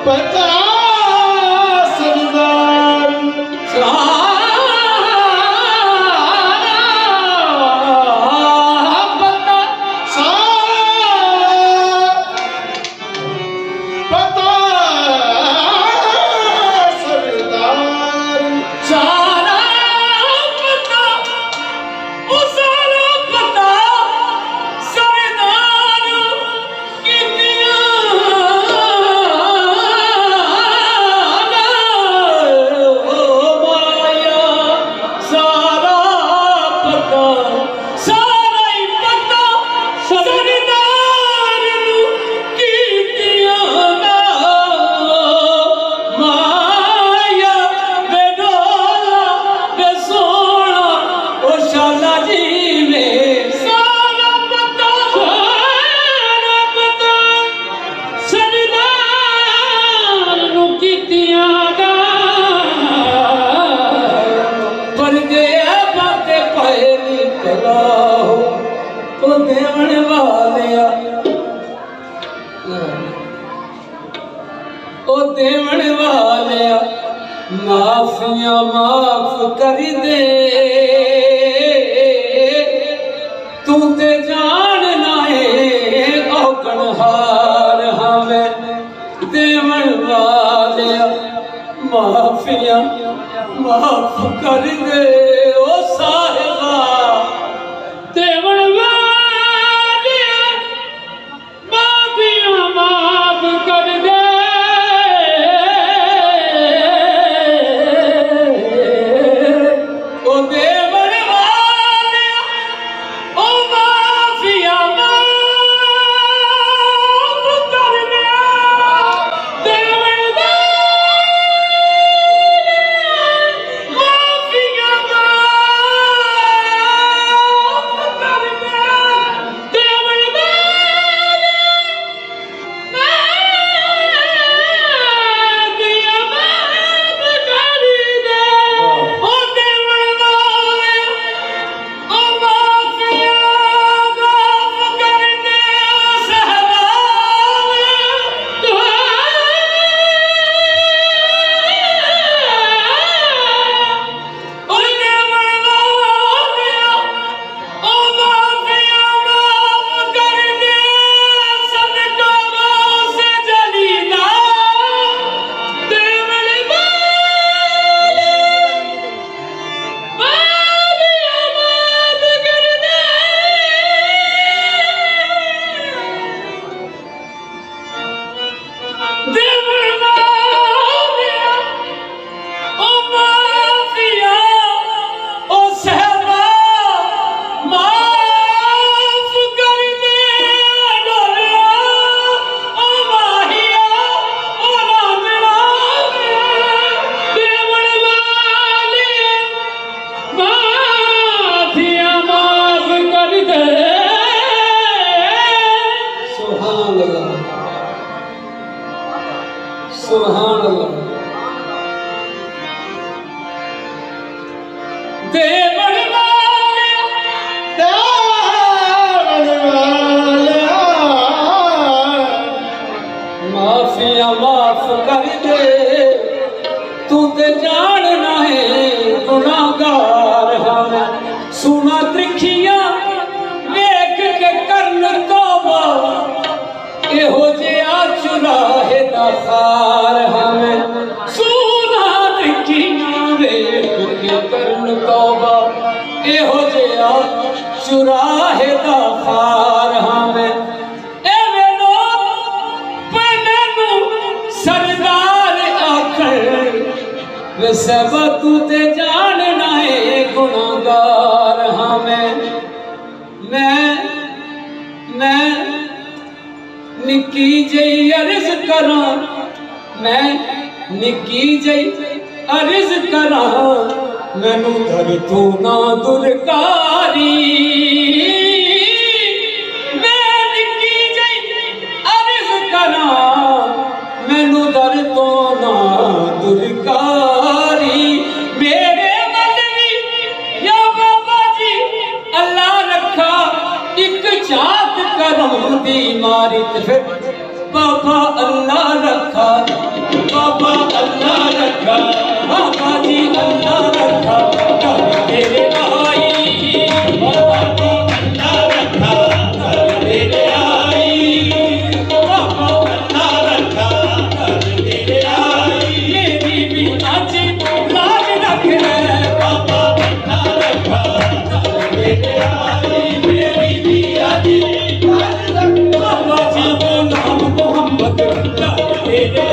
पता सरदार देवण वाले माफिया माफ कर दे तू ते जानना है औगणहार हमें देवण वाले माफिया माफ कर दे ओ साहिबा देवण वाले माफिया माफ कर दे सुभान अल्लाह देवण वाले माफिया माफ कर दे तू ते जानना है गुनाहगार हम सुना त्रिखिया वेख के करन तौबा एहो जिहा चुराहे दा खार हमें सुना त्रिखिया वेख के करन तौबा एहो जिहा चुराहे दा खार हमें सब तू ते जानना है गुनाहगार हमें मैं निकी जई अर्ज करा मैं निकी जई अर्ज करा मैनू दर तू ना दुरकारी मैं निकी जई अर्ज करा मैनू दर तो ना दुरकारी मेरे मदनी या बाबा जी अल्लाह रखा एक जात करूं दी मारी फिर बाबा अल्लाह रखा तेरे